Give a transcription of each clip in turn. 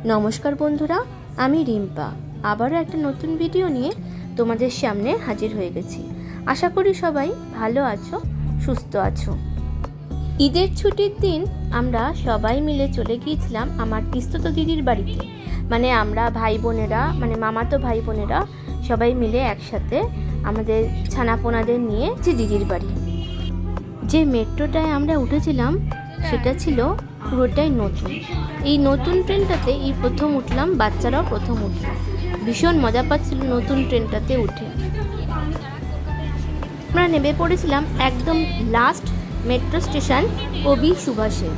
नमस्कार बंधुरा आमी रिम्पा आबारो एक नतून भिडियो निये तोमादेर सामने हाजिर हये गेছি। आशा करी सबाई भालो आछो सुस्थ आछो। ईदेर छुटिर दिन आमरा सबाई मिले चले गिয়েছিলাম आमार पिस्तत दिदिर बाड़ीते। माने आमरा भाई बोनेरा माने मामातो भाई बोनेरा सबाई मिले एकसाथे आमादेर छानापोनादेर निये जे दिदिर बाड़ी। जे मेट्रोटाय आमरा उठेছিলাম সেটা ছিল পুরোটাই নতুন। এই নতুন ট্রেনটাতে এই প্রথম উঠলাম, বাচ্চারাও প্রথম উঠলো। ভীষণ মজা পাচ্ছিল নতুন ট্রেনটাতে উঠে। আমরা নেমে পড়েছিলাম একদম লাস্ট মেট্রো স্টেশন কবি সুভাষে।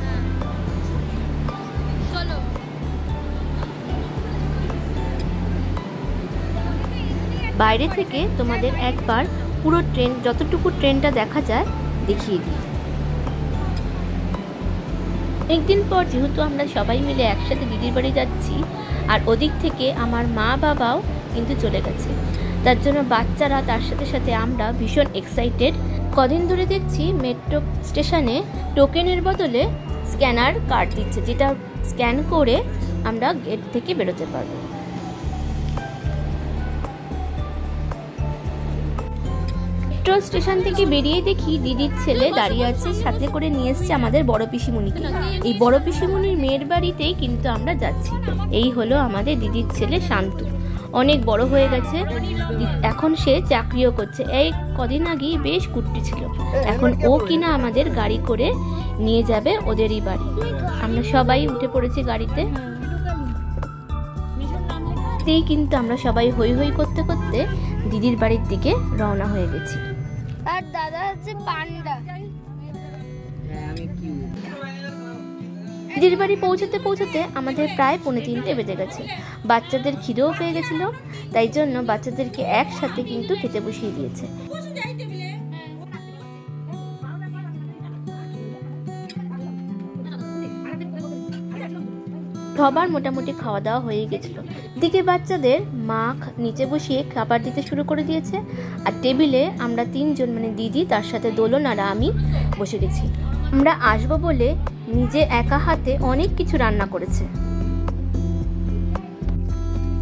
বাইরে থেকে তোমাদের একবার পুরো ট্রেন যতটুকু ট্রেনটা দেখা যায় দেখিয়ে দিই। একদিন পর যেহেতু আমরা সবাই মিলে একসাথে দিদির বাড়ি যাচ্ছি আর ওদিক থেকে আমার মা বাবাও কিন্তু চলে গেছে, তার জন্য বাচ্চারা তার সাথে সাথে আমরা ভীষণ এক্সাইটেড। কদিন ধরে দেখছি মেট্রো স্টেশনে টোকেনের বদলে স্ক্যানার কার্ড দিচ্ছে, যেটা স্ক্যান করে আমরা গেট থেকে বেরোতে পারবো। মেট্রো স্টেশন থেকে বেরিয়ে দেখি দিদির ছেলে দাঁড়িয়ে আছে, সাথে করে নিয়ে এসেছে আমাদের বড় পিসিমণিকে। এই বড় পিসিমণির মেয়ের বাড়িতেই কিন্তু আমরা যাচ্ছি। এই হলো আমাদের দিদির ছেলে শান্তু, অনেক বড় হয়ে গেছে, এখন সে চাকরিও করছে। এই কদিন আগেই বেশ কুট্টি ছিল, এখন ও কিনা আমাদের গাড়ি করে নিয়ে যাবে ওদেরই বাড়ি। আমরা সবাই উঠে পড়েছি গাড়িতে। তেই কিন্তু আমরা সবাই হই হই করতে করতে দিদির বাড়ির দিকে রওনা হয়ে গেছি। আর দাদা হচ্ছে পান্ডা। দিদির বাড়ি পৌঁছতে পৌঁছতে আমাদের প্রায় 2:45 বেজে গেছে। বাচ্চাদের খিদেও পেয়ে গেছিল, তাই জন্য বাচ্চাদেরকে একসাথে কিন্তু খেতে বসিয়ে দিয়েছে। সবার মোটামুটি খাওয়া দাওয়া হয়ে গেছিল। দিকে বাচ্চাদের মা নিচে বসিয়ে খাবার দিতে শুরু করে দিয়েছে, আর টেবিলে আমরা 3 জন মানে দিদি, তার সাথে দোলন আর আমি বসে গেছি। আমরা আসবো বলে নিজে একা হাতে অনেক কিছু রান্না করেছে।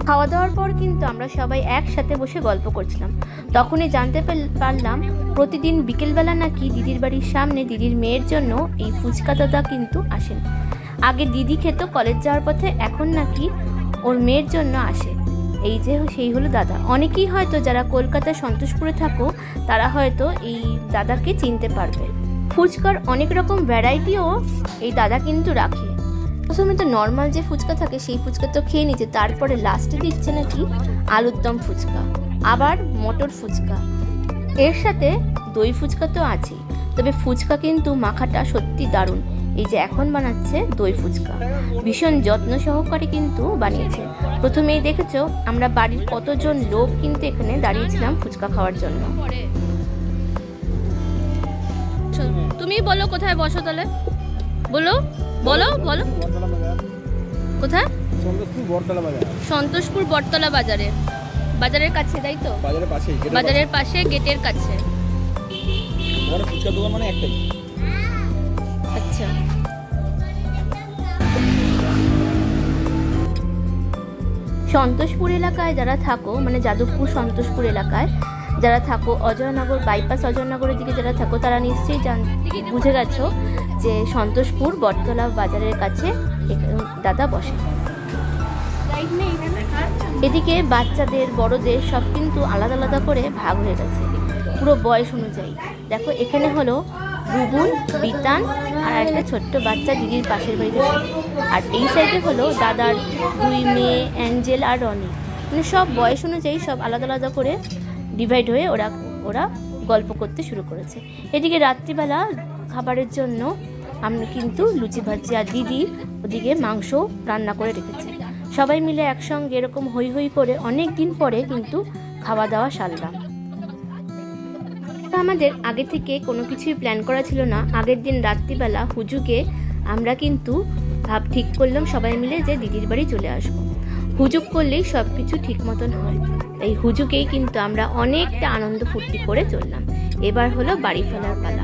খাওয়া দাওয়ার পর কিন্তু আমরা সবাই একসাথে বসে গল্প করছিলাম। তখনই জানতে পারলাম প্রতিদিন বিকেলবেলা নাকি দিদির বাড়ির সামনে দিদির মেয়ের জন্য এই ফুচকা দাদা কিন্তু আসেন। আগে দিদি খেত কলেজ যাওয়ার পথে, এখন নাকি ওর মেয়ের জন্য আসে। এই যে সেই হলো দাদা। অনেকেই হয়তো যারা কলকাতার সন্তোষপুরে থাকো তারা হয়তো এই দাদাকে চিনতে পারবে। ফুচকার অনেক রকম ভ্যারাইটিও এই দাদা কিন্তু রাখে। প্রথমে তো নর্মাল যে ফুচকা থাকে সেই ফুচকা তো খেয়ে নিচ্ছে, তারপরে লাস্টে দিচ্ছে নাকি আলুর দম ফুচকা, আবার মটর ফুচকা, এর সাথে দই ফুচকা তো আছেই। তবে ফুচকা কিন্তু মাখাটা সত্যি দারুণ। এই যে এখন বানাচ্ছে দই ফুচকা, ভীষণ যত্ন সহকারে কিন্তু বানিয়েছে। প্রথমেই দেখেছো আমরা বাড়ির কতজন লোক কিন্তু এখানে দাঁড়িয়েছিলাম ফুচকা খাওয়ার জন্য। তুমি বলো কোথায় বসো তাহলে, বলো বলো বলো কোথায়? সন্তোষপুর বটতলা বাজারে, বাজারের কাছে, তাই তো? বাজারের পাশে গেটের কাছে। আচ্ছা, সন্তোষপুর এলাকায় যারা থাকো, মানে যাদবপুর সন্তোষপুর এলাকায় যারা থাকো, অজয়নগর বাইপাস অজয়নগরের দিকে যারা থাকো, তারা নিশ্চয়ই বুঝে গেছো যে সন্তোষপুর বটতলা বাজারের কাছে দাদা বসে। এদিকে বাচ্চাদের বড়দের সব কিন্তু আলাদা আলাদা করে ভাগ হয়ে গেছে পুরো বয়স অনুযায়ী। দেখো এখানে হলো বুবুন, বিতান আর একটা ছোট্ট বাচ্চা দিদির পাশের বাড়িতে থাকে, আর এই সাইডে হলো দাদার 2 মেয়ে অ্যাঞ্জেল আর রনি। মানে সব বয়স অনুযায়ী সব আলাদা আলাদা করে ডিভাইড হয়ে ওরা গল্প করতে শুরু করেছে। এদিকে রাত্রিবেলা খাবারের জন্য আমরা কিন্তু লুচি ভাজি, আর দিদি ওদিকে মাংস রান্না করে রেখেছে। সবাই মিলে একসঙ্গে এরকম হই হই করে অনেক দিন পরে কিন্তু খাওয়া দাওয়া সারলাম। আমাদের আগে থেকে কোনো কিছুই প্ল্যান করা ছিল না। আগের দিন রাত্রিবেলা হুজুকে আমরা কিন্তু ঠিক করলাম সবাই মিলে যে দিদির বাড়ি চলে আসবো। হুজুক করলেই সব কিছু ঠিক মতন হয়, তাই হুজুকেই কিন্তু আমরা অনেকটা আনন্দ ফুর্তি করে চললাম। এবার হলো বাড়ি ফেরার পালা।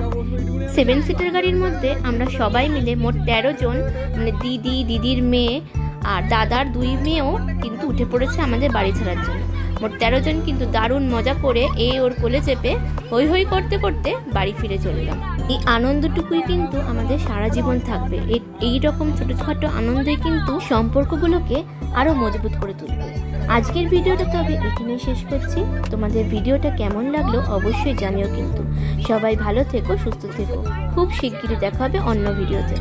7 সিটার গাড়ির মধ্যে আমরা সবাই মিলে মোট 13 জন, মানে দিদি, দিদির মেয়ে আর দাদার 2 মেয়েও কিন্তু উঠে পড়েছে আমাদের বাড়ি ছাড়ার জন্য। মোট 13 জন কিন্তু দারুণ মজা করে ওর কোলে চেপে হই হই করতে করতে বাড়ি ফিরে চললাম। এই আনন্দটুকুই কিন্তু আমাদের সারা জীবন থাকবে। এই রকম ছোটখাটো আনন্দই কিন্তু সম্পর্কগুলোকে আরো মজবুত করে তুলবে। আজকের ভিডিওটা তবে এখানেই শেষ করছি। তোমাদের ভিডিওটা কেমন লাগলো অবশ্যই জানিও কিন্তু। সবাই ভালো থেকো, সুস্থ থেকো। খুব শিগগিরই দেখা হবে অন্য ভিডিওতে।